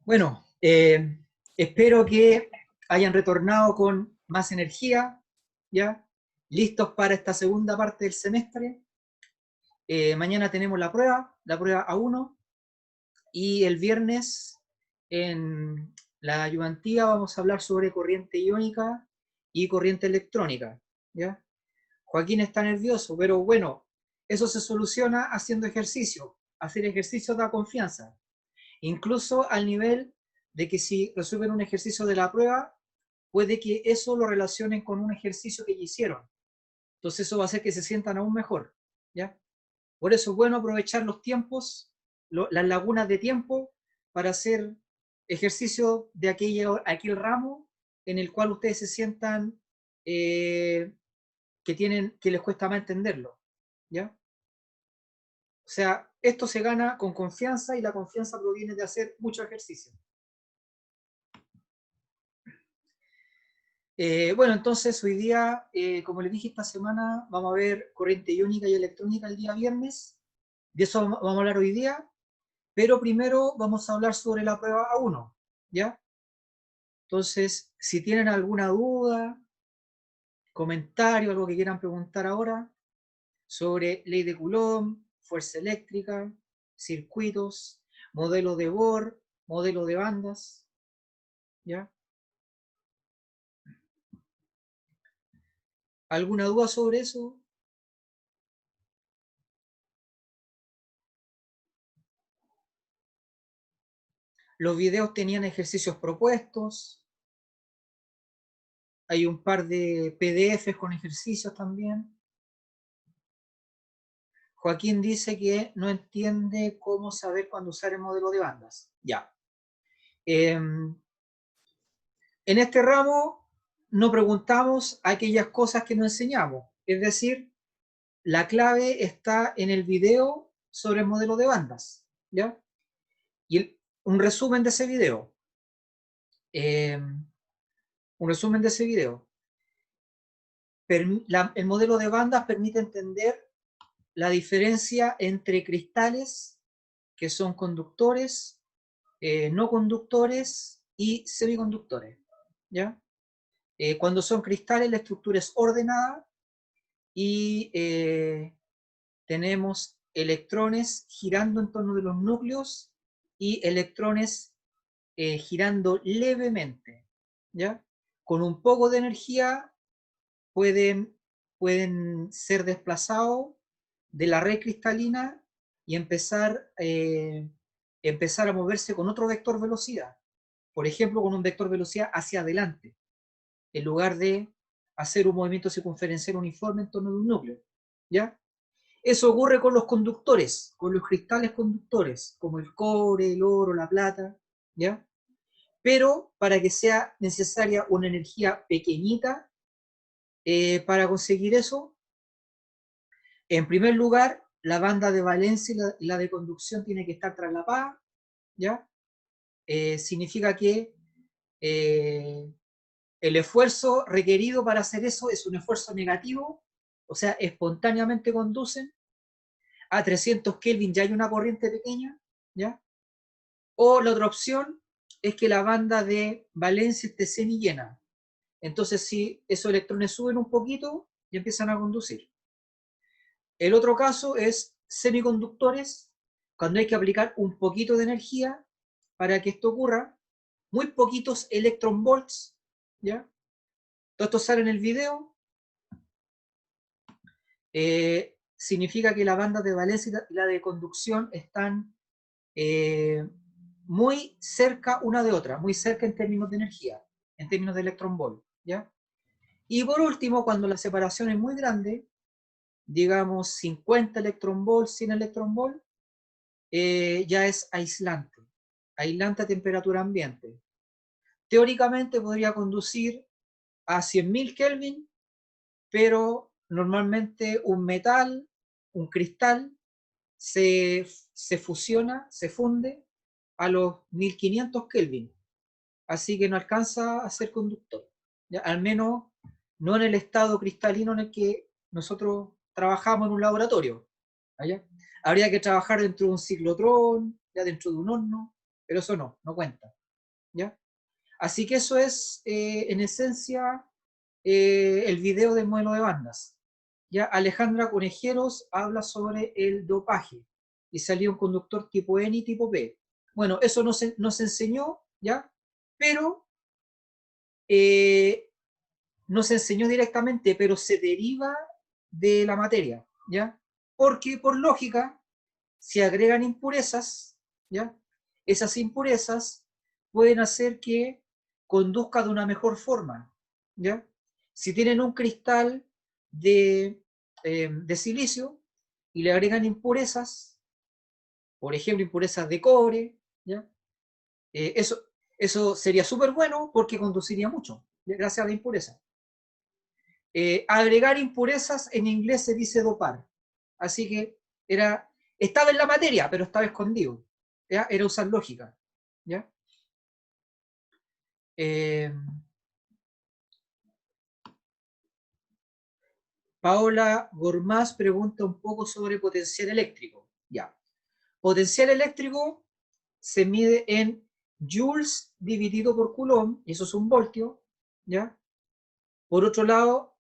Bueno, espero que hayan retornado con más energía, ¿ya? Listos para esta segunda parte del semestre. Mañana tenemos la prueba A1, y el viernes en la ayudantía vamos a hablar sobre corriente iónica y corriente electrónica, ¿ya? Joaquín está nervioso, pero bueno, eso se soluciona haciendo ejercicio. Hacer ejercicio da confianza, incluso al nivel de que si resuelven un ejercicio de la prueba, puede que eso lo relacionen con un ejercicio que ya hicieron. Entonces eso va a hacer que se sientan aún mejor, ¿ya? Por eso es bueno aprovechar los tiempos, las lagunas de tiempo, para hacer ejercicio de aquel ramo en el cual ustedes se sientan que les cuesta más entenderlo, ¿ya? O sea, esto se gana con confianza, y la confianza proviene de hacer mucho ejercicio. Bueno, entonces hoy día, como les dije, esta semana vamos a ver corriente iónica y electrónica el día viernes. De eso vamos a hablar hoy día, pero primero vamos a hablar sobre la prueba A1, ¿ya? Entonces, si tienen alguna duda, comentario, algo que quieran preguntar ahora sobre ley de Coulomb, fuerza eléctrica, circuitos, modelo de Bohr, modelo de bandas, ¿ya? ¿Alguna duda sobre eso? Los videos tenían ejercicios propuestos. Hay un par de PDFs con ejercicios también. Joaquín dice que no entiende cómo saber cuándo usar el modelo de bandas. Ya. En este ramo no preguntamos aquellas cosas que no enseñamos. Es decir, la clave está en el video sobre el modelo de bandas, ¿ya? Y un resumen de ese video. Un resumen de ese video. El modelo de bandas permite entender la diferencia entre cristales que son conductores, no conductores y semiconductores, ¿ya? Cuando son cristales, la estructura es ordenada y tenemos electrones girando en torno de los núcleos y electrones girando levemente, ¿ya? Con un poco de energía pueden ser desplazados de la red cristalina y empezar a moverse con otro vector velocidad. Por ejemplo, con un vector velocidad hacia adelante, en lugar de hacer un movimiento circunferencial uniforme en torno de un núcleo, ¿ya? Eso ocurre con los conductores, con los cristales conductores, como el cobre, el oro, la plata, ¿ya? Pero para que sea necesaria una energía pequeñita para conseguir eso, en primer lugar, la banda de valencia y la de conducción tiene que estar traslapada, ¿ya? Significa que el esfuerzo requerido para hacer eso es un esfuerzo negativo, o sea, espontáneamente conducen. A 300 Kelvin ya hay una corriente pequeña, ¿ya? O la otra opción es que la banda de valencia esté semi llena. Entonces, si esos electrones suben un poquito, y empiezan a conducir. El otro caso es semiconductores, cuando hay que aplicar un poquito de energía para que esto ocurra, muy poquitos electron volts, ¿ya? Todo esto sale en el video. Significa que la banda de valencia y la de conducción están muy cerca una de otra, muy cerca en términos de energía, en términos de electron volt, ¿ya? Y por último, cuando la separación es muy grande, digamos 50 electron volts, 100 electron volts, ya es aislante, aislante a temperatura ambiente. Teóricamente podría conducir a 100.000 Kelvin, pero normalmente un metal, un cristal, se fusiona, se funde a los 1500 Kelvin, así que no alcanza a ser conductor, ¿ya? Al menos no en el estado cristalino en el que nosotros trabajamos en un laboratorio, ¿ya? Habría que trabajar dentro de un ciclotrón, ya dentro de un horno, pero eso no cuenta, ¿ya? Así que eso es, en esencia, el video del modelo de bandas. ¿Ya? Alejandra Conejeros habla sobre el dopaje y salió un conductor tipo N y tipo P. Bueno, eso nos enseñó, ¿ya? Pero nos enseñó directamente, pero se deriva de la materia, ¿ya? Porque por lógica, si agregan impurezas, ¿ya? Esas impurezas pueden hacer que conduzca de una mejor forma, ¿ya? Si tienen un cristal de silicio y le agregan impurezas, por ejemplo, impurezas de cobre, ¿ya? Eso sería súper bueno porque conduciría mucho, gracias a la impureza. Agregar impurezas en inglés se dice dopar. Así que estaba en la materia, pero estaba escondido. ¿Ya? Era usar lógica. ¿Ya? Paola Gormaz pregunta un poco sobre potencial eléctrico. Ya. Potencial eléctrico se mide en joules dividido por coulomb, y eso es un voltio. ¿Ya? Por otro lado,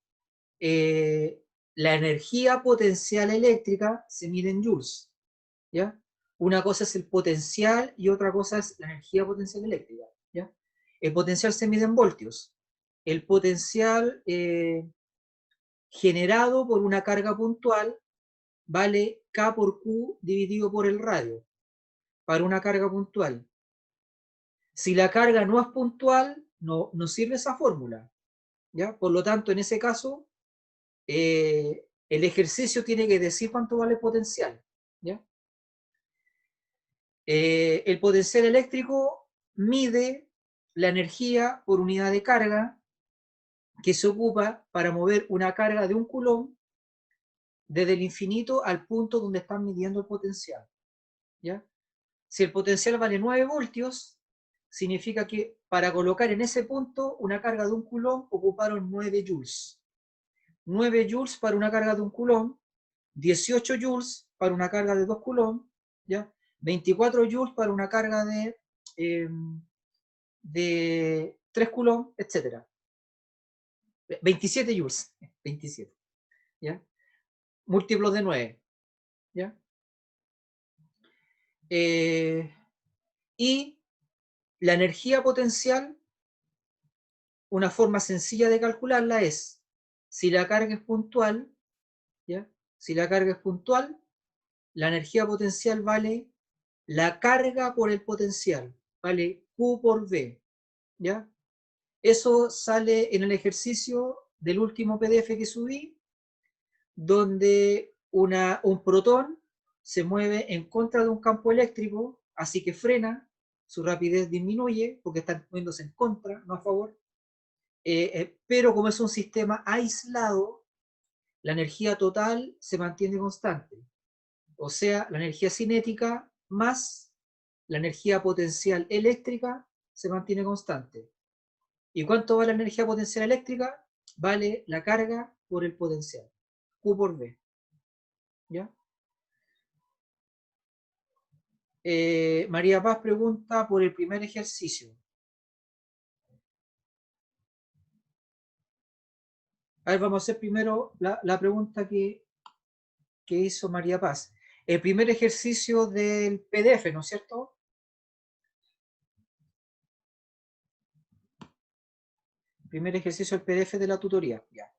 la energía potencial eléctrica se mide en joules. ¿Ya? Una cosa es el potencial y otra cosa es la energía potencial eléctrica, ¿ya? El potencial se mide en voltios. El potencial generado por una carga puntual vale K por Q dividido por el radio, para una carga puntual. Si la carga no es puntual, no sirve esa fórmula, ¿ya? Por lo tanto, en ese caso, el ejercicio tiene que decir cuánto vale el potencial, ¿ya? El potencial eléctrico mide la energía por unidad de carga que se ocupa para mover una carga de un coulomb desde el infinito al punto donde están midiendo el potencial, ¿ya? Si el potencial vale 9 voltios, significa que para colocar en ese punto una carga de un coulomb ocuparon 9 joules. 9 joules para una carga de un coulomb, 18 joules para una carga de 2 coulomb, ¿ya? 24 joules para una carga de 3 coulomb, etc. 27 joules, 27, ¿ya? Múltiplos de 9, ¿ya? Y la energía potencial, una forma sencilla de calcularla es, si la carga es puntual, ¿ya? Si la carga es puntual, la energía potencial vale la carga por el potencial, vale Q por V, ¿ya? Eso sale en el ejercicio del último PDF que subí, donde un protón se mueve en contra de un campo eléctrico, así que frena, su rapidez disminuye porque está moviéndose en contra, no a favor. Pero como es un sistema aislado, la energía total se mantiene constante. O sea, la energía cinética más la energía potencial eléctrica se mantiene constante. ¿Y cuánto vale la energía potencial eléctrica? Vale la carga por el potencial, Q por V. ¿Ya? María Paz pregunta por el primer ejercicio. A ver, vamos a hacer primero la pregunta que hizo María Paz. El primer ejercicio del PDF, ¿no es cierto? Primer ejercicio del PDF de la tutoría. Ya.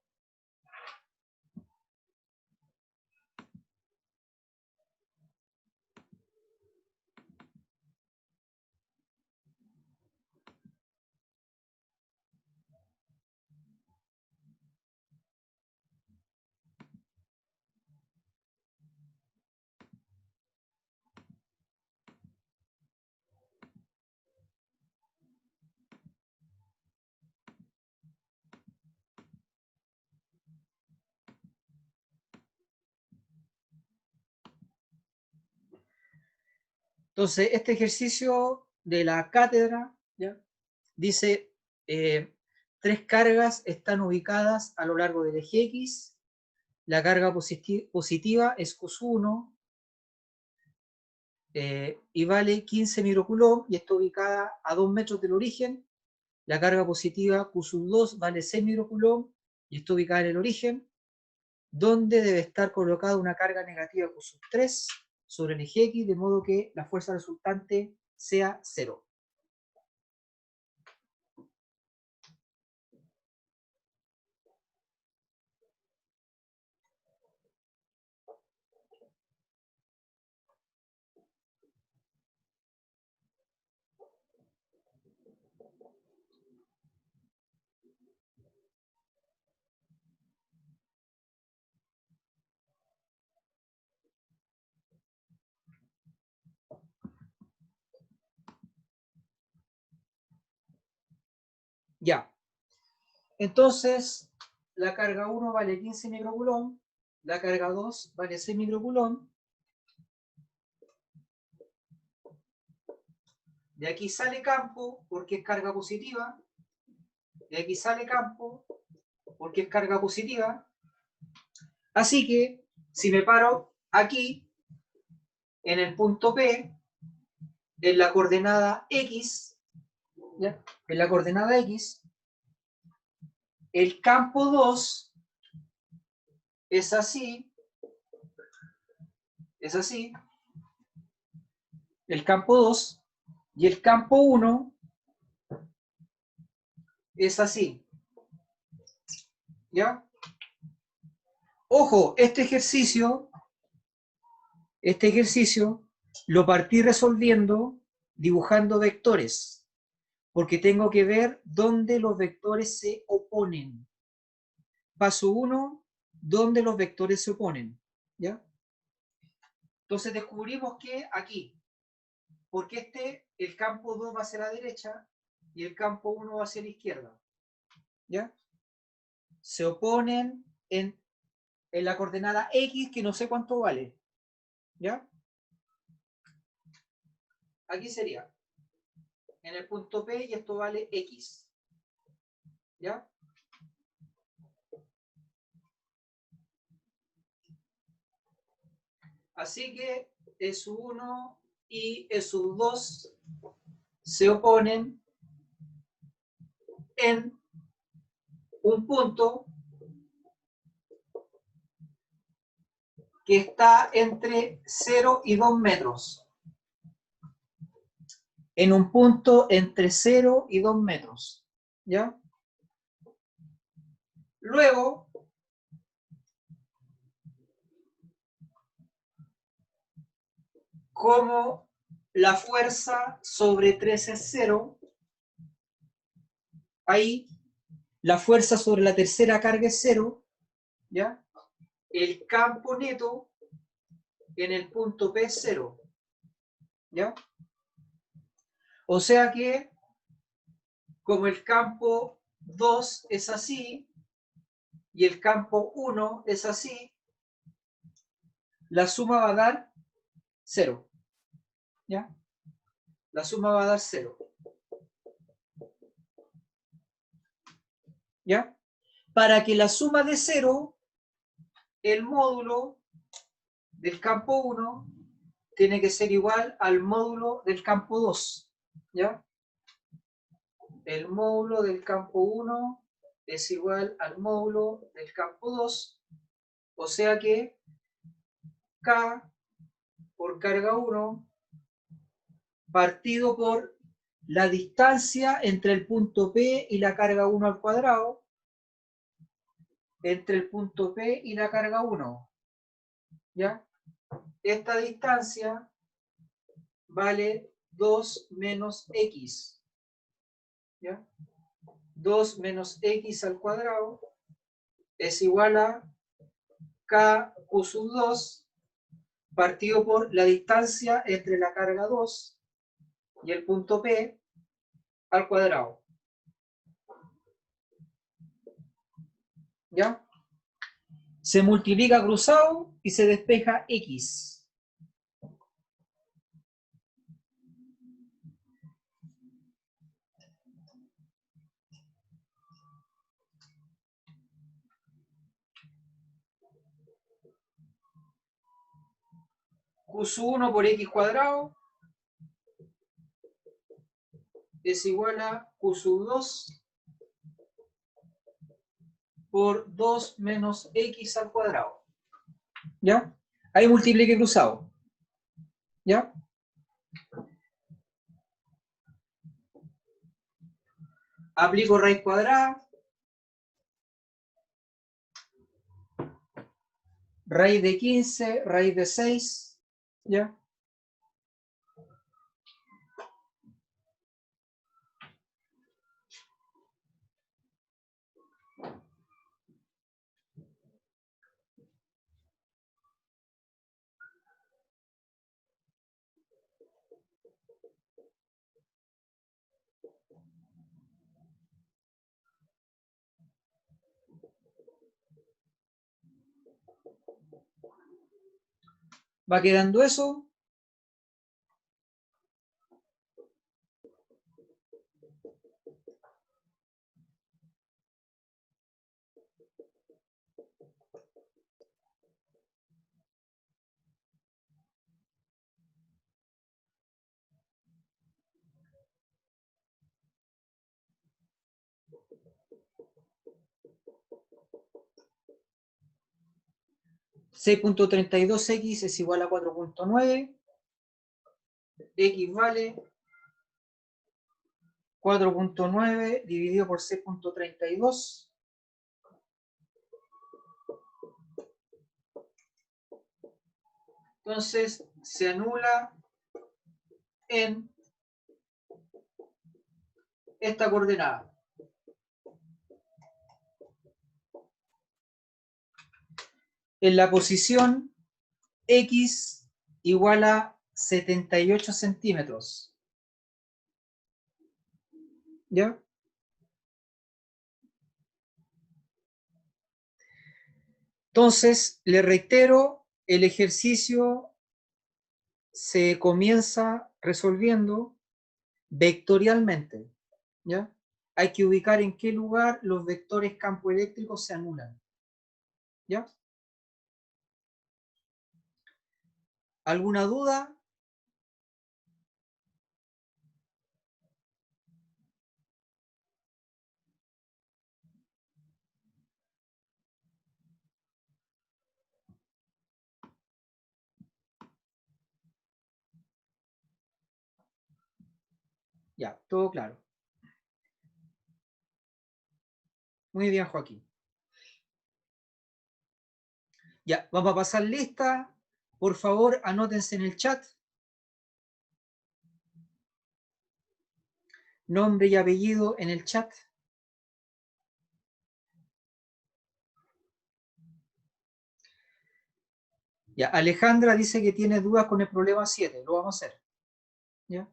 Entonces, este ejercicio de la cátedra, ¿ya? Dice, 3 cargas están ubicadas a lo largo del eje X, la carga positiva es cos 1, y vale 15 microcoulomb y está ubicada a 2 metros del origen. La carga positiva Q2 vale 6 microcoulomb y está ubicada en el origen, donde debe estar colocada una carga negativa Q3 sobre el eje X, de modo que la fuerza resultante sea 0. Ya. Entonces, la carga 1 vale 15 microcoulomb, la carga 2 vale 6 microcoulomb. De aquí sale campo porque es carga positiva. De aquí sale campo porque es carga positiva. Así que, si me paro aquí, en el punto P, en la coordenada X, ¿ya? En la coordenada X, el campo 2 es así, el campo 2, y el campo 1 es así, ¿ya? Ojo, este ejercicio lo partí resolviendo dibujando vectores, porque tengo que ver dónde los vectores se oponen. Paso 1, dónde los vectores se oponen, ¿ya? Entonces descubrimos que aquí, porque el campo 2 va hacia la derecha y el campo 1 va hacia la izquierda, ¿ya? Se oponen en la coordenada X, que no sé cuánto vale, ¿ya? Aquí sería en el punto P y esto vale X, ¿ya? Así que S1 y S2 se oponen en un punto que está entre 0 y 2 metros. En un punto entre 0 y 2 metros, ¿ya? Luego, como la fuerza sobre 3 es 0, ahí la fuerza sobre la tercera carga es 0, ¿ya? El campo neto en el punto P es 0, ¿ya? O sea que, como el campo 2 es así y el campo 1 es así, la suma va a dar 0, ¿ya? La suma va a dar 0, ¿ya? Para que la suma de 0, el módulo del campo 1 tiene que ser igual al módulo del campo 2, ¿ya? El módulo del campo 1 es igual al módulo del campo 2, o sea que K por carga 1 partido por la distancia entre el punto P y la carga 1 al cuadrado, entre el punto P y la carga 1, ¿ya? Esta distancia vale 2 menos X, ¿ya? 2 menos X al cuadrado es igual a K Q sub 2 partido por la distancia entre la carga 2 y el punto P al cuadrado, ¿ya? Se multiplica cruzado y se despeja X. Q sub 1 por X cuadrado es igual a Q sub 2 por 2 menos X al cuadrado. ¿Ya? Ahí multiplique cruzado. ¿Ya? Aplico raíz cuadrada. Raíz de 15, raíz de 6. ¿Ya? Va quedando eso. (6.32x es igual a 4.9). X vale 4.9 dividido por 6.32. Entonces se anula en esta coordenada. En la posición X igual a 78 centímetros. ¿Ya? Entonces, le reitero, el ejercicio se comienza resolviendo vectorialmente. ¿Ya? Hay que ubicar en qué lugar los vectores campo eléctrico se anulan. ¿Ya? ¿Alguna duda? Ya, todo claro. Muy bien, Joaquín. Ya, vamos a pasar lista. Por favor, anótense en el chat. Nombre y apellido en el chat. Ya, Alejandra dice que tiene dudas con el problema 7. Lo vamos a hacer. ¿Ya?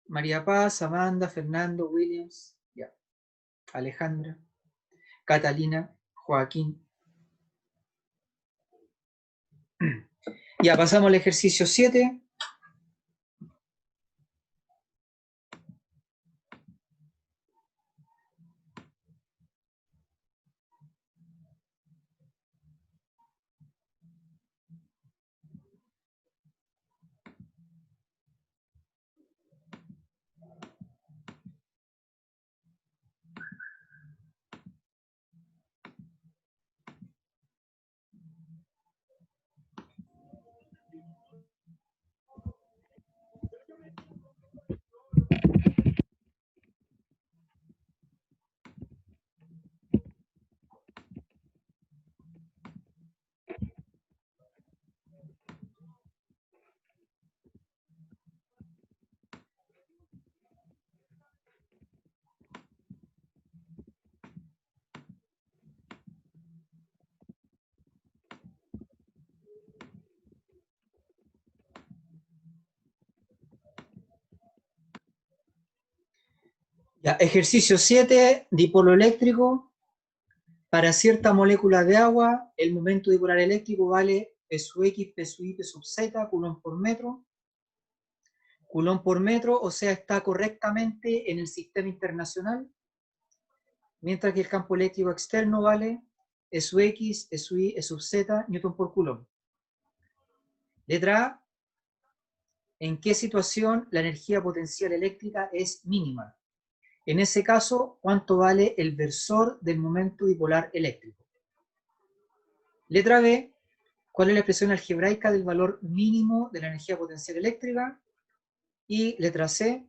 María Paz, Amanda, Fernando, Williams. Ya. Alejandra, Catalina, Joaquín. Ya, pasamos al ejercicio 7. Ya, ejercicio 7, dipolo eléctrico. Para cierta molécula de agua, el momento dipolar eléctrico vale P sub X, P sub Y, P sub Z, Coulomb por metro. Coulomb por metro, o sea, está correctamente en el sistema internacional. Mientras que el campo eléctrico externo vale E sub X, E sub Y, E sub Z, Newton por Coulomb. Letra A, ¿en qué situación la energía potencial eléctrica es mínima? En ese caso, ¿cuánto vale el versor del momento dipolar eléctrico? Letra B, ¿cuál es la expresión algebraica del valor mínimo de la energía potencial eléctrica? Y letra C,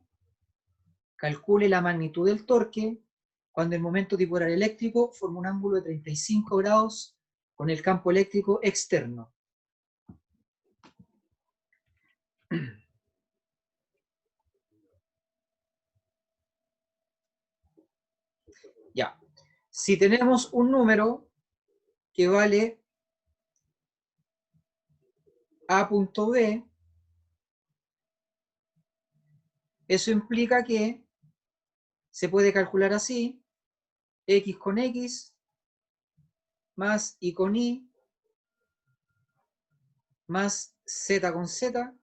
calcule la magnitud del torque cuando el momento dipolar eléctrico forma un ángulo de 35 grados con el campo eléctrico externo. Ya. Si tenemos un número que vale A.B, eso implica que se puede calcular así: X con X más Y con Y más Z con Z.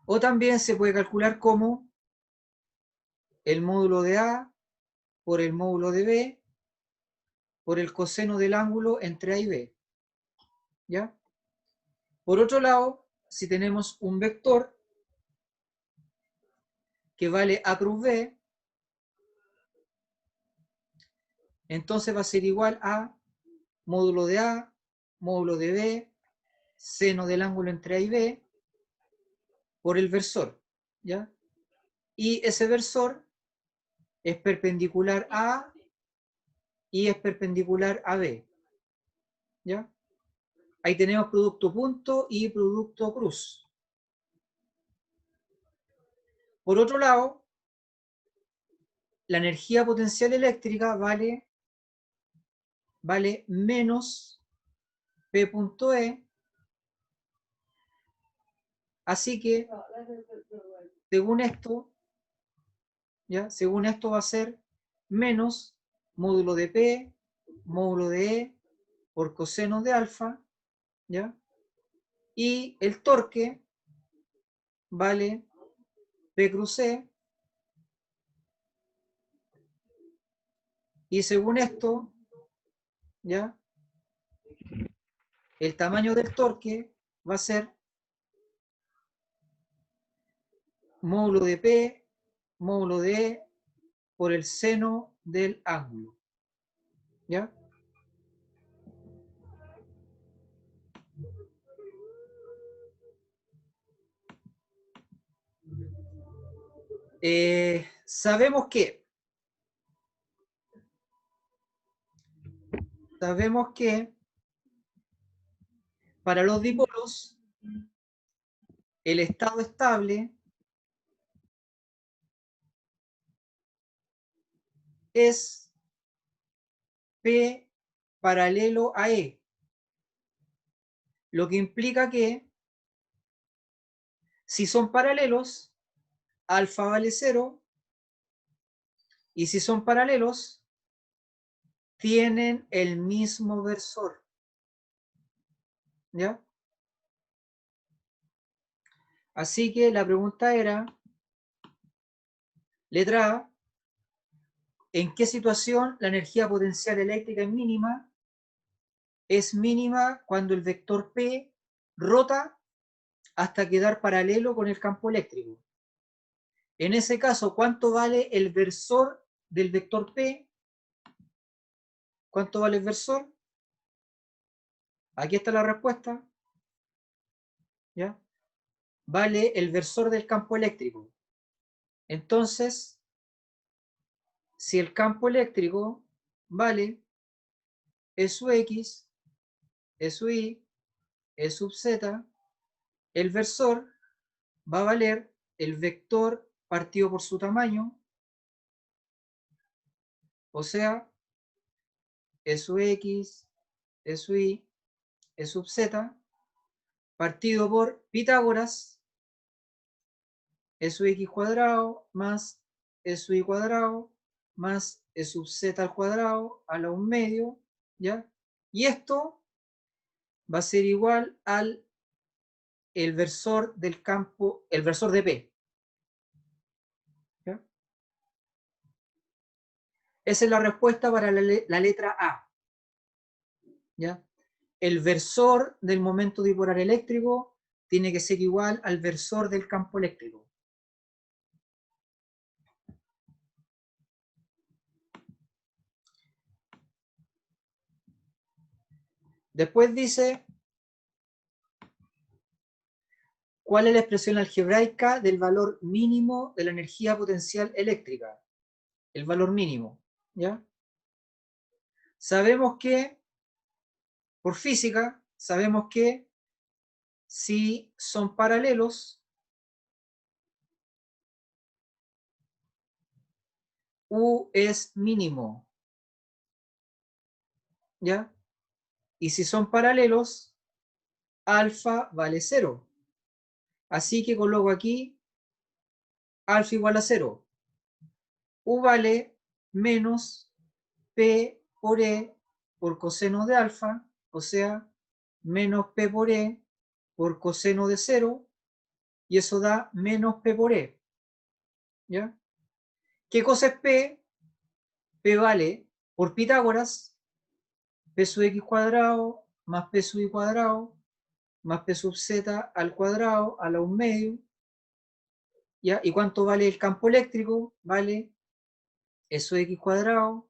O también se puede calcular como el módulo de A por el módulo de B por el coseno del ángulo entre A y B. ¿Ya? Por otro lado, si tenemos un vector que vale A cruz B, entonces va a ser igual a módulo de A, módulo de B, seno del ángulo entre A y B, por el versor. ¿Ya? Y ese versor es perpendicular a A y es perpendicular a B. ¿Ya? Ahí tenemos producto punto y producto cruz. Por otro lado, la energía potencial eléctrica vale menos P.E. Así que, según esto, ¿ya? Según esto va a ser menos módulo de P, módulo de E, por coseno de alfa, ¿ya? Y el torque vale P cruz E, y según esto, ¿ya? El tamaño del torque va a ser módulo de P, módulo de E, por el seno del ángulo. ¿Ya? Sabemos que para los dipolos el estado estable es P paralelo a E, lo que implica que si son paralelos, alfa vale 0, y si son paralelos, tienen el mismo versor. ¿Ya? Así que la pregunta era, letra A, ¿en qué situación la energía potencial eléctrica es mínima? Es mínima cuando el vector P rota hasta quedar paralelo con el campo eléctrico. En ese caso, ¿cuánto vale el versor del vector P? ¿Cuánto vale el versor? Aquí está la respuesta. ¿Ya? Vale el versor del campo eléctrico. Entonces, si el campo eléctrico vale E sub X, E sub Y, E sub Z, el versor va a valer el vector partido por su tamaño, o sea, E sub X, E sub Y, E sub Z, partido por Pitágoras, E sub X cuadrado más E sub Y cuadrado más E sub Z al cuadrado a la 1/2, ¿ya? Y esto va a ser igual al el versor del campo, el versor de P. ¿Ya? Esa es la respuesta para la letra A. ¿Ya? El versor del momento dipolar eléctrico tiene que ser igual al versor del campo eléctrico. Después dice, ¿cuál es la expresión algebraica del valor mínimo de la energía potencial eléctrica? El valor mínimo, ¿ya? Sabemos que, por física, sabemos que si son paralelos, U es mínimo, ¿ya? Y si son paralelos, alfa vale 0. Así que coloco aquí alfa igual a 0. U vale menos P por E por coseno de alfa, o sea, menos P por E por coseno de 0, y eso da menos P por E. ¿Ya? ¿Qué cosa es P? P vale, por Pitágoras, P sub X cuadrado más P sub Y cuadrado más P sub Z al cuadrado a la 1 medio. ¿Ya? ¿Y cuánto vale el campo eléctrico? Vale E sub X cuadrado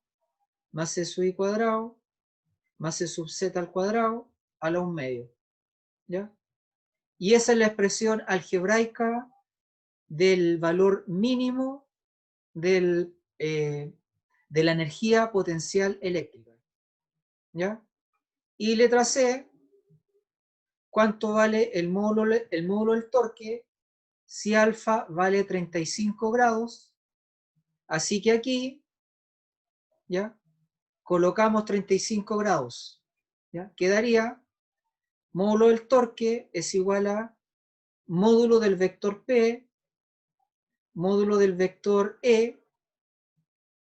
más E sub Y cuadrado más E sub Z al cuadrado a la 1 medio. ¿Ya? Y esa es la expresión algebraica del valor mínimo de la energía potencial eléctrica. ¿Ya? Y letra C, ¿cuánto vale el módulo del torque si alfa vale 35 grados? Así que aquí, ¿ya? Colocamos 35 grados. ¿Ya? Quedaría módulo del torque es igual a módulo del vector P, módulo del vector E,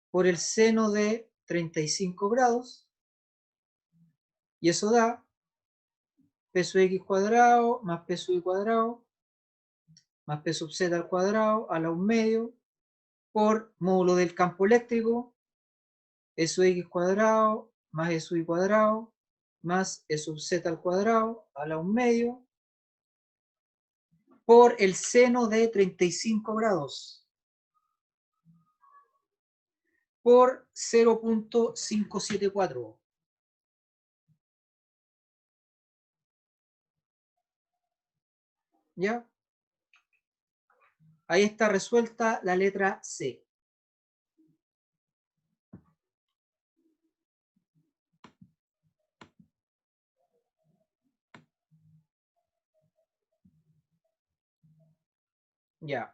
por el seno de 35 grados, y eso da P sub X cuadrado más P sub Y cuadrado más P sub Z al cuadrado a la 1 medio por módulo del campo eléctrico, E sub X cuadrado más E sub Y cuadrado más E sub Z al cuadrado a la 1 medio por el seno de 35 grados por 0.574. ¿Ya? Ahí está resuelta la letra C. Ya.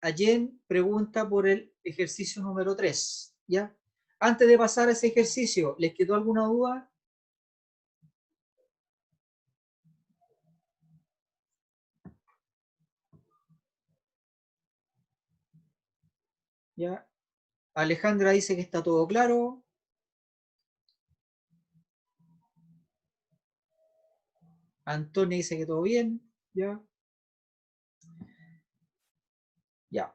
Allen pregunta por el ejercicio número 3. ¿Ya? Antes de pasar a ese ejercicio, ¿les quedó alguna duda? ¿Ya? Alejandra dice que está todo claro. Antonio dice que todo bien. ¿Ya? Ya.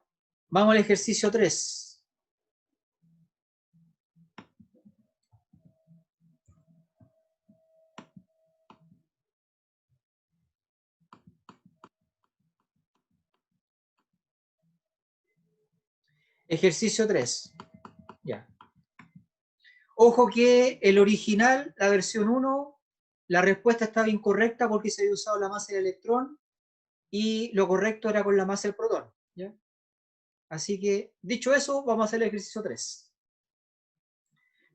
Vamos al ejercicio 3. Ejercicio 3. Ya. Ojo que el original, la versión 1, la respuesta estaba incorrecta porque se había usado la masa del electrón y lo correcto era con la masa del protón. ¿Ya? Así que, dicho eso, vamos a hacer el ejercicio 3.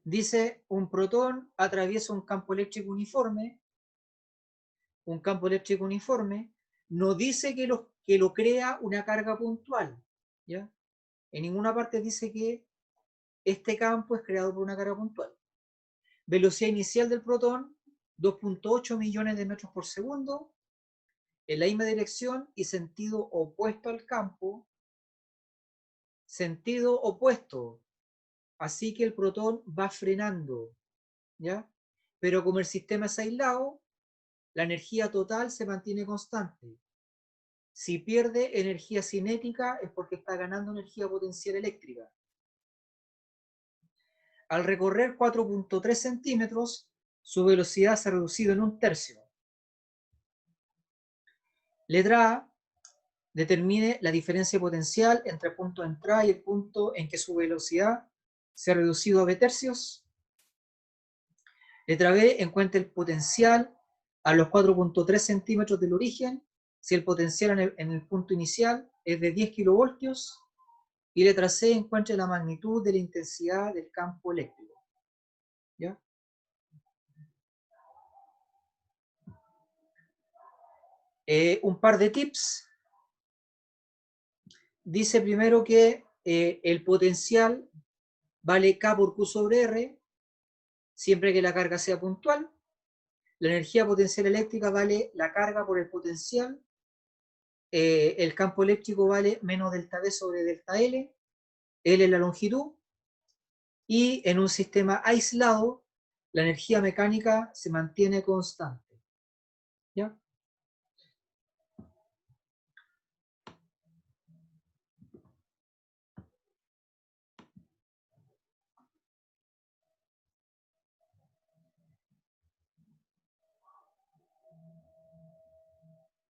Dice, un protón atraviesa un campo eléctrico uniforme. Un campo eléctrico uniforme no dice que lo crea una carga puntual. ¿Ya? En ninguna parte dice que este campo es creado por una carga puntual. Velocidad inicial del protón, 2.8 millones de metros por segundo, en la misma dirección y sentido opuesto al campo. Sentido opuesto. Así que el protón va frenando, ¿ya? Pero como el sistema es aislado, la energía total se mantiene constante. Si pierde energía cinética es porque está ganando energía potencial eléctrica. Al recorrer 4.3 centímetros, su velocidad se ha reducido en 1/3. Letra A. Determine la diferencia potencial entre el punto de entrada y el punto en que su velocidad se ha reducido a b-tercios. Letra B. Encuentre el potencial a los 4.3 centímetros del origen, si el potencial en el punto inicial es de 10 kilovoltios. Y letra C. Encuentre la magnitud de la intensidad del campo eléctrico. ¿Ya? Un par de tips. Dice primero que el potencial vale K por Q sobre R, siempre que la carga sea puntual. La energía potencial eléctrica vale la carga por el potencial. El campo eléctrico vale menos delta V sobre delta L. L es la longitud. Y en un sistema aislado, la energía mecánica se mantiene constante. ¿Ya?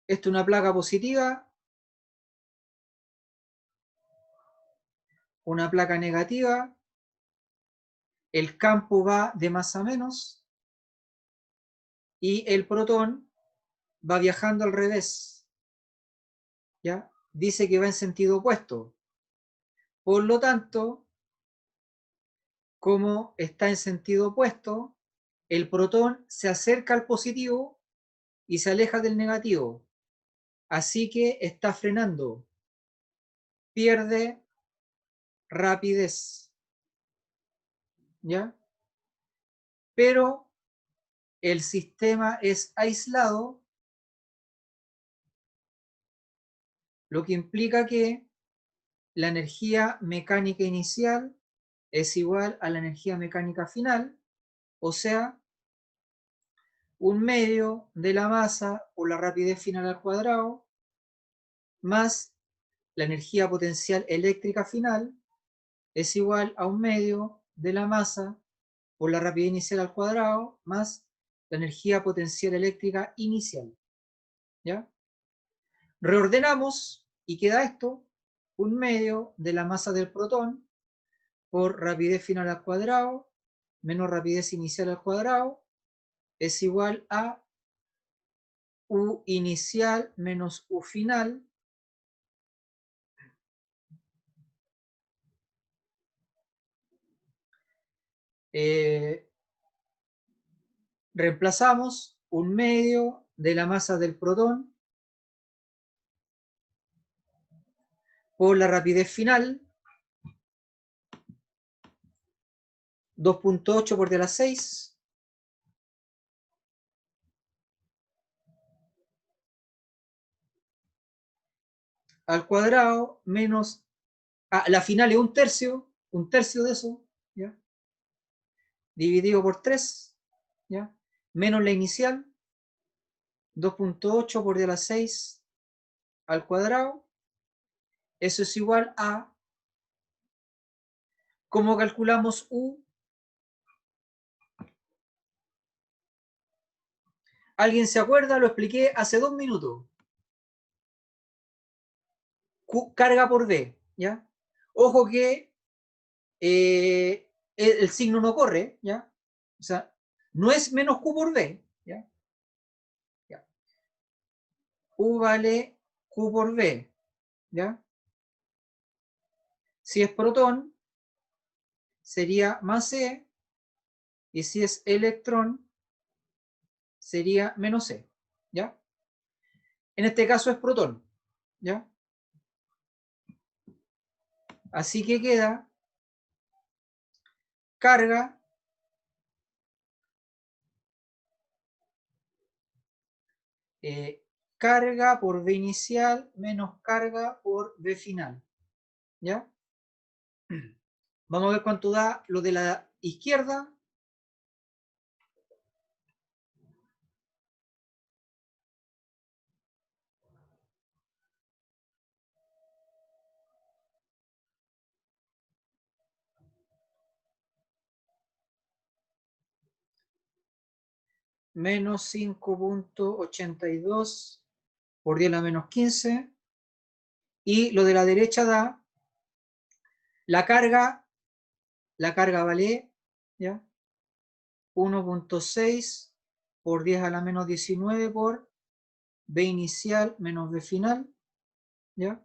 Esta es una placa positiva, una placa negativa. El campo va de más a menos y el protón va viajando al revés. ¿Ya? Dice que va en sentido opuesto. Por lo tanto, como está en sentido opuesto, el protón se acerca al positivo y se aleja del negativo. Así que está frenando. Pierde rapidez. ¿Ya? Pero el sistema es aislado, lo que implica que la energía mecánica inicial es igual a la energía mecánica final, o sea, 1/2 de la masa por la rapidez final al cuadrado, más la energía potencial eléctrica final es igual a 1/2 de la masa por la rapidez inicial al cuadrado, más la energía potencial eléctrica inicial. ¿Ya? Reordenamos y queda esto, 1/2 de la masa del protón por rapidez final al cuadrado menos rapidez inicial al cuadrado es igual a U inicial menos U final reemplazamos 1/2 de la masa del protón por la rapidez final, 2.8 por 10⁶, al cuadrado menos, la final es 1/3 de eso, ¿ya? Dividido por 3, ¿ya? Menos la inicial, 2.8 por 10⁶ al cuadrado. Eso es igual a, ¿cómo calculamos U? ¿Alguien se acuerda? Lo expliqué hace 2 minutos. Q carga por B, ¿ya? Ojo que el signo no corre, ¿ya? O sea, no es menos Q por B, ¿ya? ¿Ya? U vale Q por B, ¿ya? Si es protón, sería más E, y si es electrón, sería menos E, ¿ya? En este caso es protón, ¿ya? Así que queda carga carga por B inicial menos carga por B final, ¿ya? Vamos a ver cuánto da lo de la izquierda. menos 5.82 por 10 a la menos 15. Y lo de la derecha da la carga vale, ¿ya? 1.6 por 10 a la menos 19 por B inicial menos B final, ¿ya?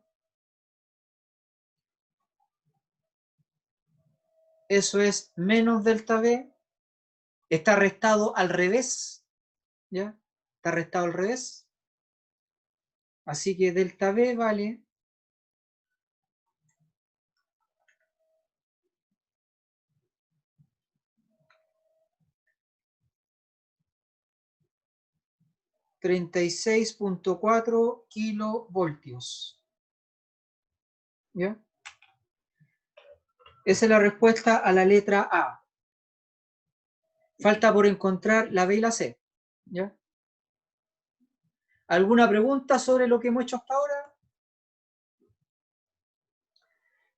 Eso es menos delta B, está restado al revés, ¿ya? Está restado al revés. Así que delta B vale 36.4 kilovoltios. ¿Ya? Esa es la respuesta a la letra A. Falta por encontrar la B y la C. ¿Ya? ¿Alguna pregunta sobre lo que hemos hecho hasta ahora?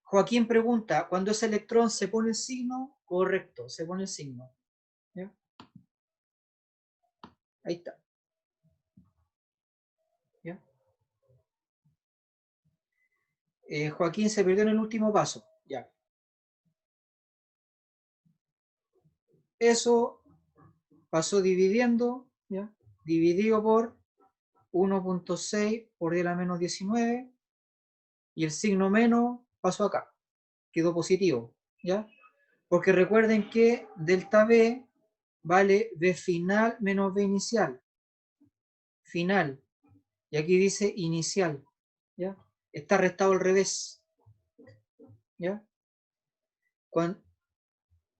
Joaquín pregunta, ¿cuándo ese electrón se pone el signo? Correcto, se pone el signo. ¿Ya? Ahí está. ¿Ya? Joaquín se perdió en el último paso. Ya. Eso pasó dividiendo, ¿ya? Dividido por 1.6 por 10 a la menos 19 y el signo menos pasó acá, quedó positivo, ¿ya? Porque recuerden que delta B vale B final menos B inicial, final, y aquí dice inicial, ¿ya? Está restado al revés, ¿ya?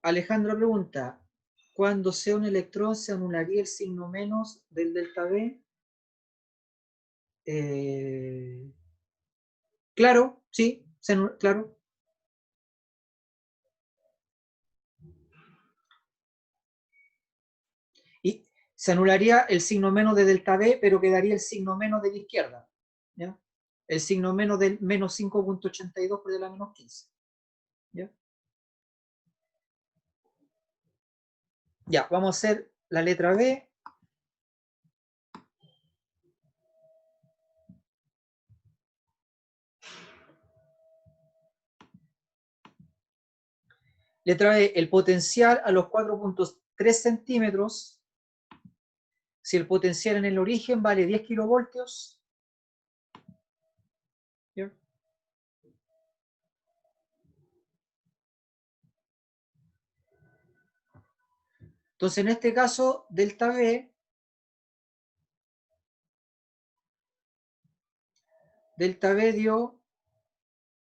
Alejandro pregunta, ¿cuando sea un electrón se anularía el signo menos del delta B? Claro, sí, claro. Y se anularía el signo menos de delta B, pero quedaría el signo menos de la izquierda. ¿Ya? El signo menos del menos 5.82 por de la menos 15. ¿Ya? Ya, vamos a hacer la letra B. Letra B, el potencial a los 4.3 centímetros. Si el potencial en el origen vale 10 kilovoltios. ¿Ya? Entonces, en este caso, delta B dio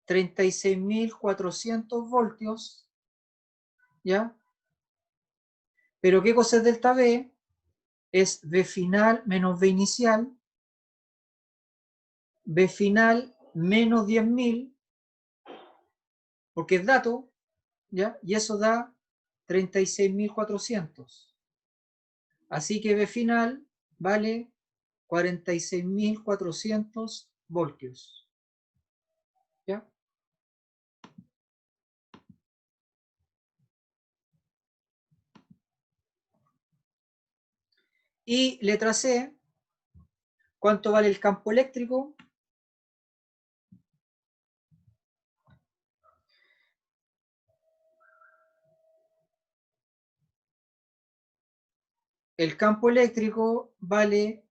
36.400 voltios, ¿ya? Pero ¿qué cosa es delta B? Es B final menos B inicial, B final menos 10.000, porque es dato, ¿ya? Y eso da 36.400. Así que B final vale 46.400 voltios, ¿ya? Y letra C, ¿cuánto vale el campo eléctrico? El campo eléctrico vale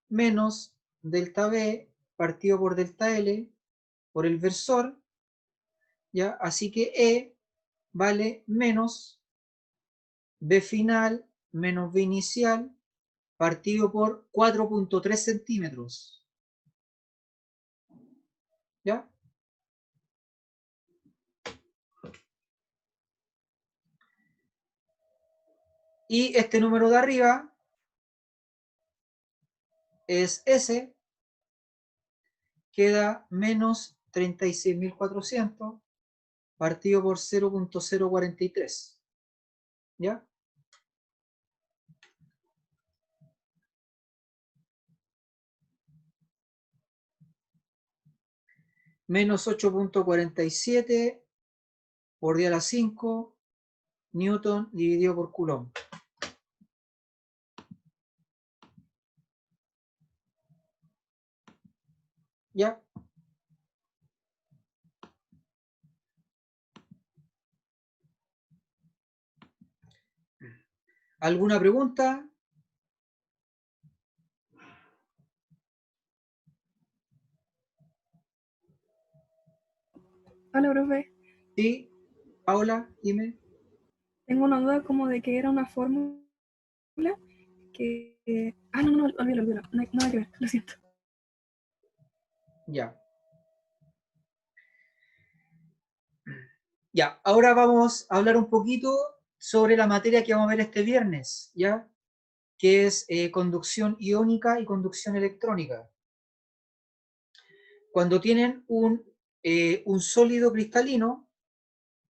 menos delta B partido por delta L por el versor, ¿ya? Así que E vale menos B final menos B inicial partido por 4.3 centímetros, ¿ya? Y este número de arriba es S, queda menos 36.400 partido por 0.043, ¿ya? Menos 8.47 por 10 a la 5 Newton dividido por Coulomb. ¿Ya? ¿Alguna pregunta? Hola, profe. Sí, Paola, dime. Tengo una duda como de que era una fórmula que... no, olvídalo. No, nada que ver, lo siento. Ya. Ya, ahora vamos a hablar un poquito sobre la materia que vamos a ver este viernes, ¿ya? Que es conducción iónica y conducción electrónica. Cuando tienen un sólido cristalino,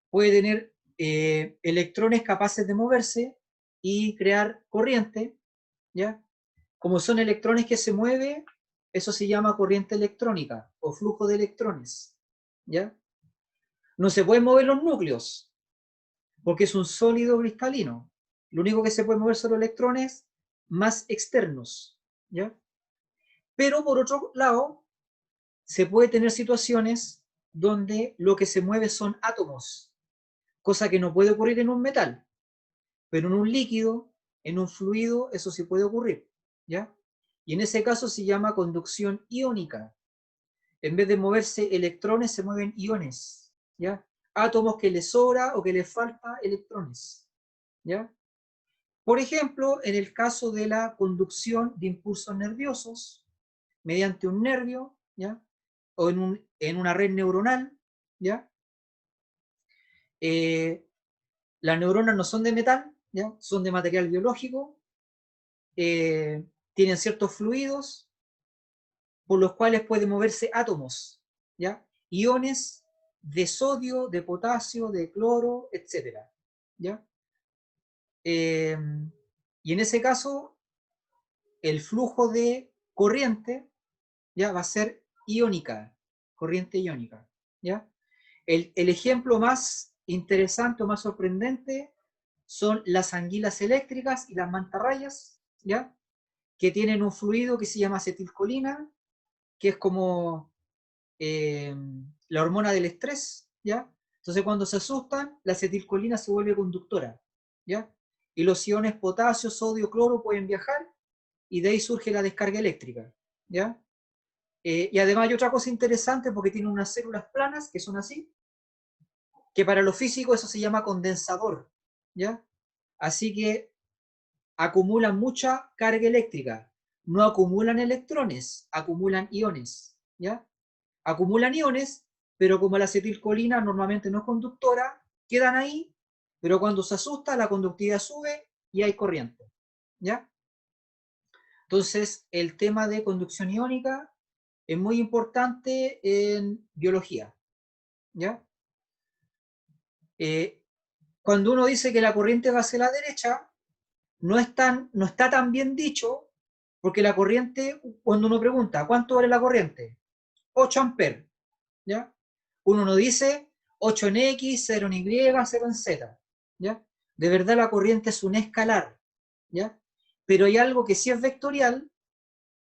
puede tener electrones capaces de moverse y crear corriente, ¿ya? Como son electrones que se mueven, eso se llama corriente electrónica o flujo de electrones, ¿ya? No se pueden mover los núcleos, porque es un sólido cristalino. Lo único que se puede mover son los electrones más externos, ¿ya? Pero por otro lado, se puede tener situaciones donde lo que se mueve son átomos, cosa que no puede ocurrir en un metal, pero en un líquido, en un fluido, eso sí puede ocurrir, ¿ya? Y en ese caso se llama conducción iónica. En vez de moverse electrones, se mueven iones, ¿ya? Átomos que les sobra o que les falta electrones, ¿ya? Por ejemplo, en el caso de la conducción de impulsos nerviosos, mediante un nervio, ¿ya? O en una red neuronal, ¿ya? Las neuronas no son de metal, ¿ya? Son de material biológico, tienen ciertos fluidos por los cuales pueden moverse átomos, ¿ya? Iones de sodio, de potasio, de cloro, etcétera, ¿ya? Y en ese caso, el flujo de corriente, ¿ya? Va a ser iónica, corriente iónica, ¿ya? El ejemplo más interesante o más sorprendente son las anguilas eléctricas y las mantarrayas, ¿ya? Que tienen un fluido que se llama acetilcolina, que es como la hormona del estrés, ¿ya? Entonces cuando se asustan, la acetilcolina se vuelve conductora, ¿ya? Y los iones potasio, sodio, cloro pueden viajar y de ahí surge la descarga eléctrica, ¿ya? Y además hay otra cosa interesante porque tiene unas células planas que son así, que para los físicos eso se llama condensador, ¿ya? Así que acumulan mucha carga eléctrica, no acumulan electrones, acumulan iones, ¿ya? Acumulan iones, pero como la acetilcolina normalmente no es conductora, quedan ahí, pero cuando se asusta la conductividad sube y hay corriente, ¿ya? Entonces, el tema de conducción iónica es muy importante en biología, ¿ya? Eh, Cuando uno dice que la corriente va hacia la derecha, no está tan bien dicho, porque la corriente, cuando uno pregunta, ¿cuánto vale la corriente? 8 amperes, ¿ya? Uno no dice 8 en X, 0 en Y, 0 en Z, ¿ya? De verdad la corriente es un escalar, ¿ya? Pero hay algo que sí es vectorial,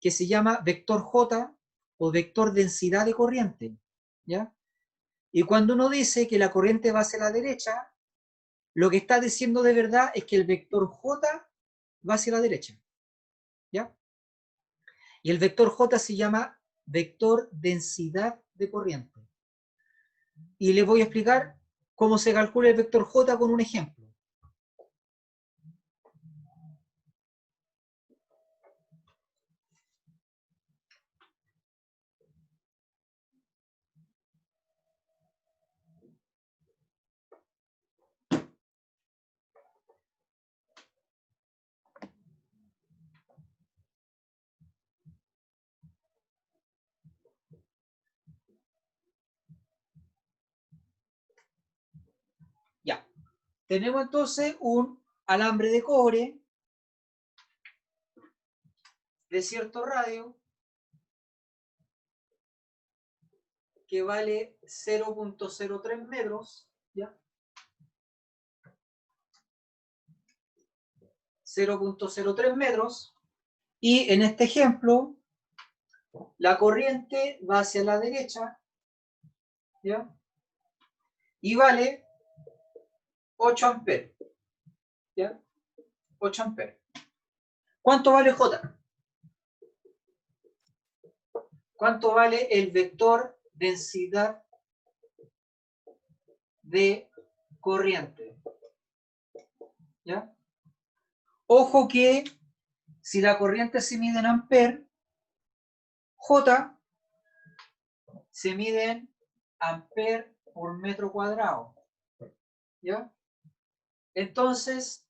que se llama vector J o vector densidad de corriente, ¿ya? Y cuando uno dice que la corriente va hacia la derecha, lo que está diciendo de verdad es que el vector J va hacia la derecha, ¿ya? Y el vector J se llama vector densidad de corriente. Y les voy a explicar cómo se calcula el vector J con un ejemplo. Ya. Tenemos entonces un alambre de cobre de cierto radio que vale 0.03 metros, ¿ya? 0.03 metros. Y en este ejemplo La corriente va hacia la derecha, ¿ya? Y vale 8 amperes, ¿ya? 8 amperes. ¿Cuánto vale J? ¿Cuánto vale el vector densidad de corriente? ¿Ya? Ojo que si la corriente se mide en amper, J se mide en amper por metro cuadrado. ¿Ya? Entonces,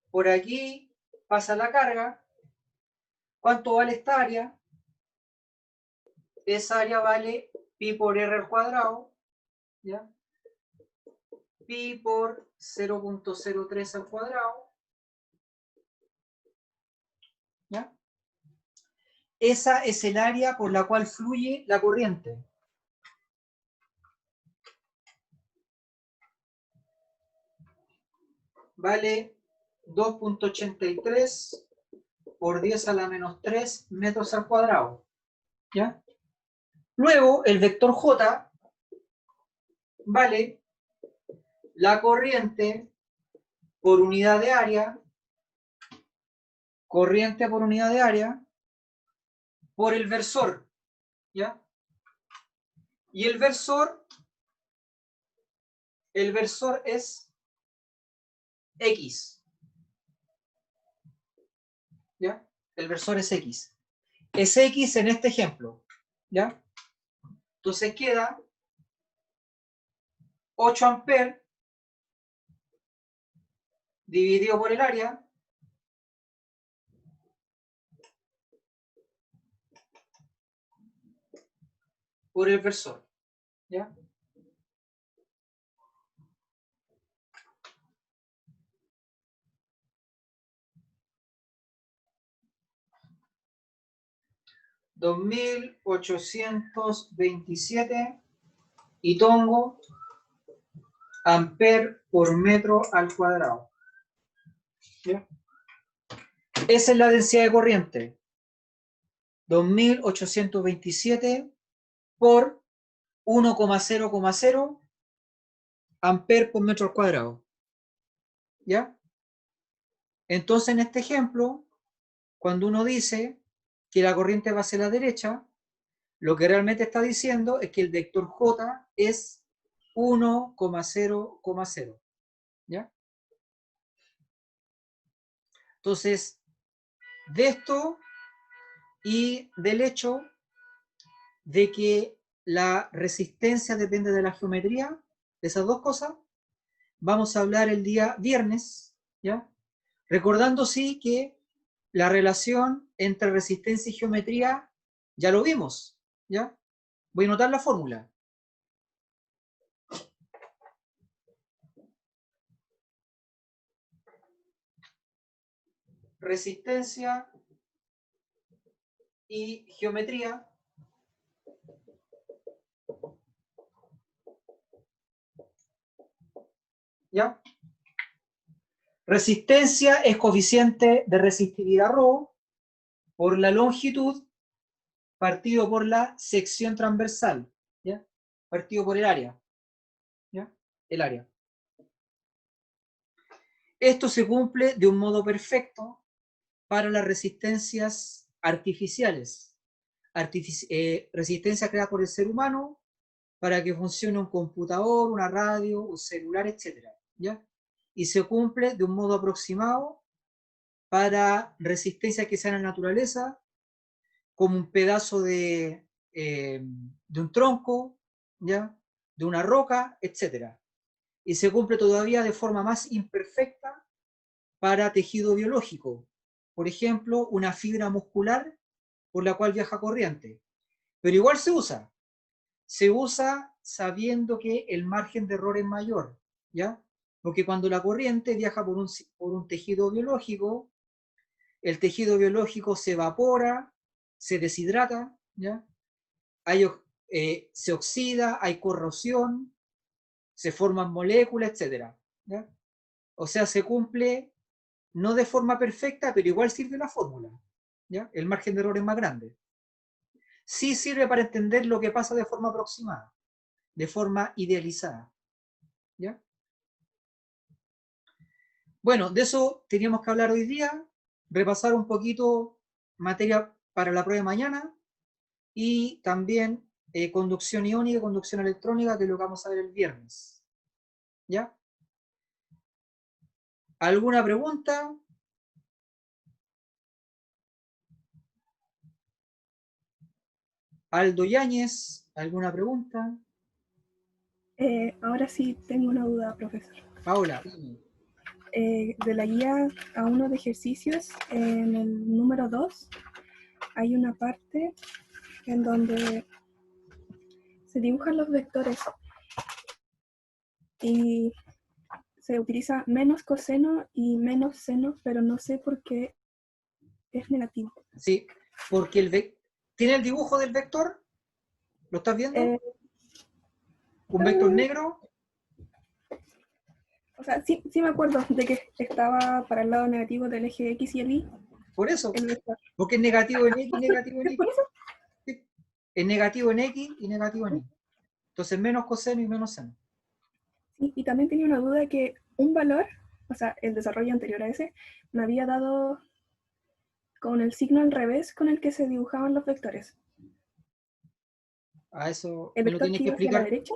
por aquí pasa la carga. ¿Cuánto vale esta área? Esa área vale pi por r al cuadrado, ¿ya? Pi por 0.03 al cuadrado, ¿ya? Esa es el área por la cual fluye la corriente. Vale 2.83 por 10 a la menos 3 metros al cuadrado, ¿ya? Luego, el vector J vale la corriente por unidad de área, corriente por unidad de área, por el versor, ¿ya? Y el versor es X, ¿ya? El versor es X. Es X en este ejemplo, ¿ya? Entonces queda 8 amperes dividido por el área por el versor, ¿ya? $2.827 y tongo amper por metro al cuadrado. ¿Ya? Esa es la densidad de corriente. 2.827 por 1,0,0 amper por metro al cuadrado. ¿Ya? Entonces, en este ejemplo, cuando uno dice que la corriente va hacia la derecha, lo que realmente está diciendo es que el vector J es 1,0,0. ¿Ya? Entonces, de esto y del hecho de que la resistencia depende de la geometría, de esas dos cosas, vamos a hablar el día viernes, ¿ya? Recordando, sí, que la relación entre resistencia y geometría ya lo vimos, ¿ya? Voy a anotar la fórmula. Resistencia y geometría ¿ya? Resistencia es coeficiente de resistividad ρ por la longitud partido por la sección transversal, ¿ya? Partido por el área, ¿ya? El área. Esto se cumple de un modo perfecto para las resistencias artificiales. Resistencia creada por el ser humano para que funcione un computador, una radio, un celular, etc. ¿Ya? Y se cumple de un modo aproximado para resistencias que sean en la naturaleza, como un pedazo de un tronco, ¿ya? De una roca, etc. Y se cumple todavía de forma más imperfecta para tejido biológico. Por ejemplo, una fibra muscular por la cual viaja corriente. Pero igual se usa. Se usa sabiendo que el margen de error es mayor, ¿ya? Porque cuando la corriente viaja por un tejido biológico, el tejido biológico se evapora, se deshidrata, ¿ya? Se oxida, hay corrosión, se forman moléculas, etc. ¿ya? O sea, se cumple no de forma perfecta, pero igual sirve la fórmula, ¿ya? El margen de error es más grande. Sí sirve para entender lo que pasa de forma aproximada, de forma idealizada, ¿ya? Bueno, de eso teníamos que hablar hoy día, repasar un poquito materia para la prueba de mañana y también conducción iónica y conducción electrónica, que es lo que vamos a ver el viernes, ¿ya? ¿Alguna pregunta? Aldo Yáñez, ¿alguna pregunta? Ahora sí tengo una duda, profesor. Paola, dime. De la guía a uno de ejercicios, en el número 2, hay una parte en donde se dibujan los vectores y se utiliza menos coseno y menos seno, pero no sé por qué es negativo. Sí, porque ¿tiene el dibujo del vector? ¿Lo estás viendo? Eh, Un vector negro, o sea, sí, sí me acuerdo de que estaba para el lado negativo del eje X y el Y, por eso, el vector. porque es negativo en X y negativo en ¿Es por X. eso? Sí. Es negativo en X y negativo en Sí. Y. Entonces menos coseno y menos seno. Sí, y también tenía una duda que un valor, o sea, el desarrollo anterior a ese, me había dado con el signo al revés con el que se dibujaban los vectores. A eso El me lo vector tienes que que iba hacia la explicar, derecha.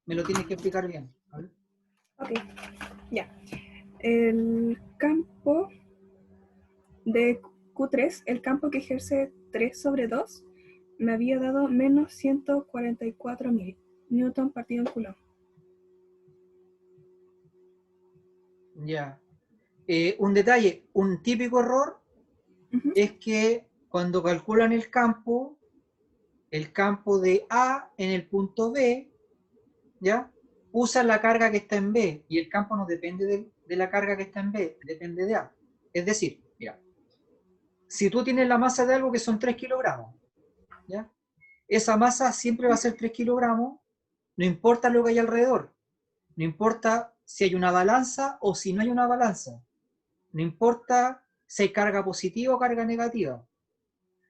me lo tienes que explicar bien. ¿Vale? Ok, ya. El campo de Q3, el campo que ejerce 3 sobre 2, me había dado menos 144.000 newton partido en coulomb. Ya. Un detalle, un típico error Uh-huh. es que cuando calculan el campo de A en el punto B, ¿ya? Usan la carga que está en B y el campo no depende de la carga que está en B, depende de A. Es decir, mira, si tú tienes la masa de algo que son 3 kilogramos, ¿ya? Esa masa siempre va a ser 3 kilogramos, no importa lo que hay alrededor, no importa si hay una balanza o si no hay una balanza, no importa si hay carga positiva o carga negativa.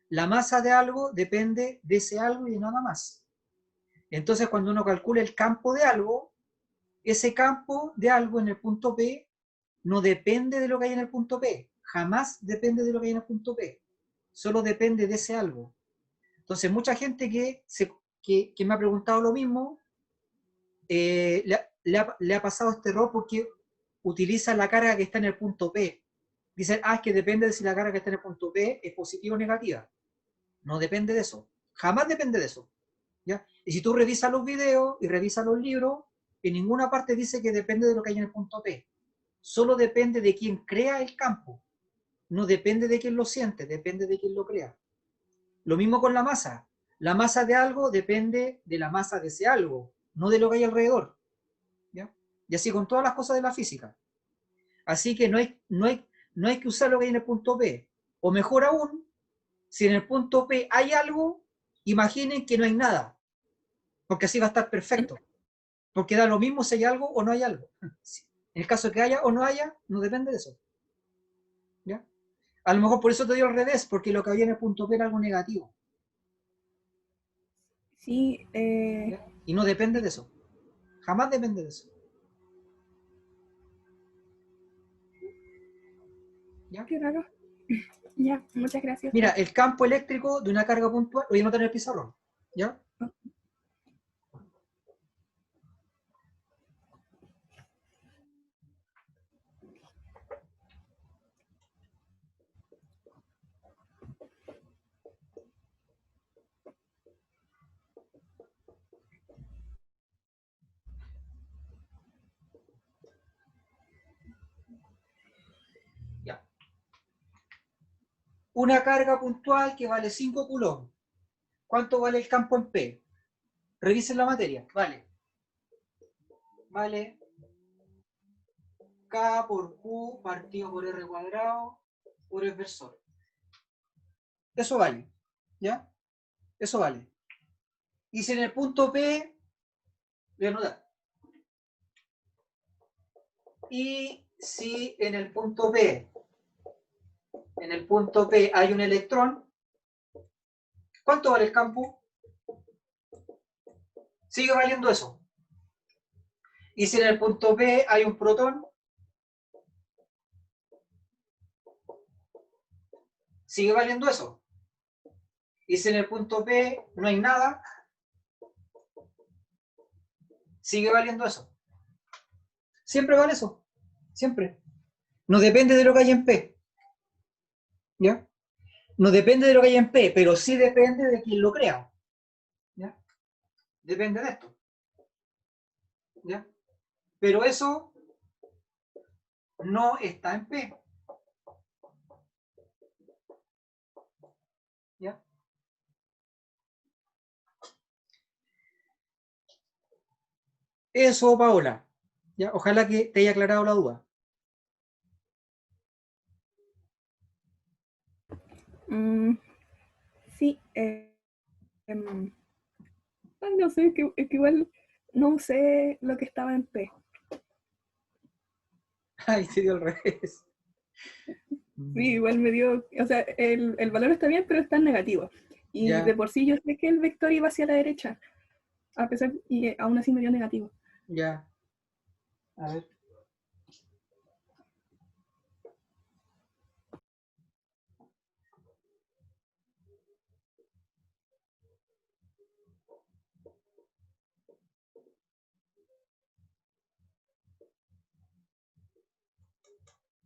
La masa de algo depende de ese algo y de nada más. Entonces, cuando uno calcula el campo de algo, ese campo de algo en el punto P no depende de lo que hay en el punto P, jamás depende de lo que hay en el punto P, solo depende de ese algo. Entonces, mucha gente que me ha preguntado lo mismo, le ha pasado este error porque utiliza la carga que está en el punto P. Dicen, es que depende de si la carga que está en el punto P es positiva o negativa. No depende de eso, jamás depende de eso. ¿Ya? Y si tú revisas los videos y revisas los libros, en ninguna parte dice que depende de lo que hay en el punto P. Solo depende de quién crea el campo. No depende de quién lo siente, depende de quién lo crea. Lo mismo con la masa. La masa de algo depende de la masa de ese algo, no de lo que hay alrededor. ¿Ya? Y así con todas las cosas de la física. Así que no hay que usar lo que hay en el punto P. O mejor aún, si en el punto P hay algo, imaginen que no hay nada, porque así va a estar perfecto. Porque da lo mismo si hay algo o no hay algo. En el caso de que haya o no haya, no depende de eso. ¿Ya? A lo mejor por eso te dio al revés, porque lo que había en el punto P era algo negativo. Sí, ¿Ya? Y no depende de eso. Jamás depende de eso. ¿Ya? qué raro. Ya, muchas gracias, Mira, profe. el campo eléctrico de una carga puntual, lo voy a anotar en el pizarrón. ¿Ya? Ya. Una carga puntual que vale 5 coulombs. ¿Cuánto vale el campo en P? Revisen la materia. Vale K por Q partido por R cuadrado por el versor. Eso vale. ¿Ya? Eso vale. Y si en el punto P, voy a anotar. Y si en el punto P en el punto P hay un electrón, ¿cuánto vale el campo? Sigue valiendo eso. Y si en el punto P hay un protón, sigue valiendo eso. Y si en el punto P no hay nada, sigue valiendo eso. Siempre vale eso. Siempre. No depende de lo que hay en P. ¿Ya? No depende de lo que hay en P, pero sí depende de quien lo crea. ¿Ya? Depende de esto. ¿Ya? Pero eso no está en P. ¿Ya? Eso, Paola. ¿Ya? Ojalá que te haya aclarado la duda. Sí, no sé, es que igual no sé lo que estaba en P. Ay, se dio al revés. Sí, igual me dio, o sea, el valor está bien, pero está en negativo. Y de Ya, por sí yo sé que el vector iba hacia la derecha, a pesar, y aún así me dio negativo. ya. A ver.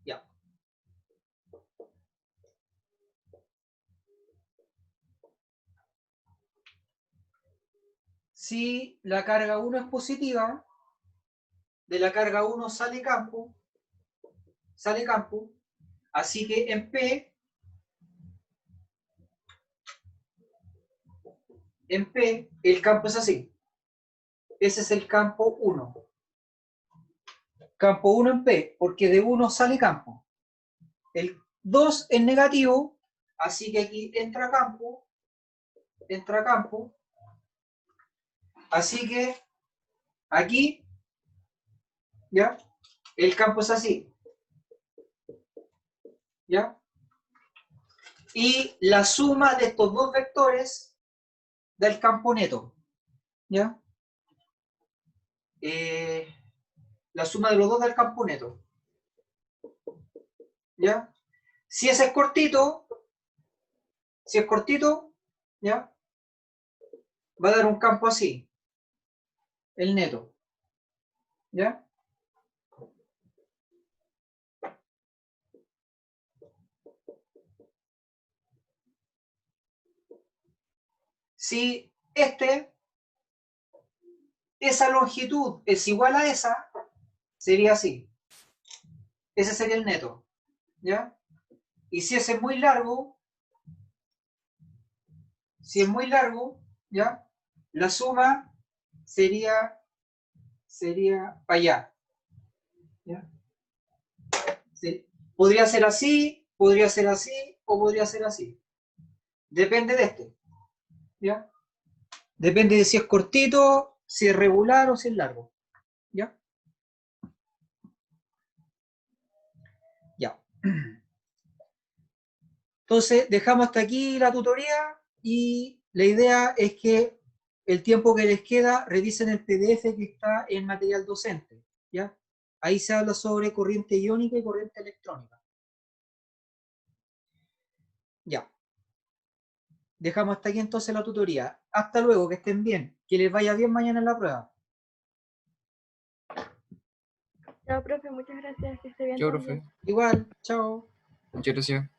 Ya. Si la carga 1 es positiva, de la carga 1 sale campo, así que en P el campo es así. Ese es el campo 1. Campo 1 en P, porque de 1 sale campo. El 2 es negativo, así que aquí entra campo, así que aquí, ¿ya? El campo es así, ¿ya? Y la suma de estos dos vectores da el campo neto, ¿ya? La suma de los dos da el campo neto, ¿ya? Si ese es cortito, ¿ya? Va a dar un campo así, el neto, ¿ya? Si esa longitud es igual a esa, sería así. Ese sería el neto, ¿ya? Y si ese es muy largo, ¿ya? La suma sería para allá, ¿ya? Sí. Podría ser así, o podría ser así. Depende de este, ¿ya? Depende de si es cortito, si es regular o si es largo, ¿ya? Ya. Entonces, dejamos hasta aquí la tutoría y la idea es que el tiempo que les queda revisen el PDF que está en material docente, ¿ya? Ahí se habla sobre corriente iónica y corriente electrónica. Ya. Dejamos hasta aquí entonces la tutoría. Hasta luego, que estén bien. Que les vaya bien mañana en la prueba. Chao, profe, muchas gracias, que esté bien Chao, también. profe. Igual, chao. Muchas gracias.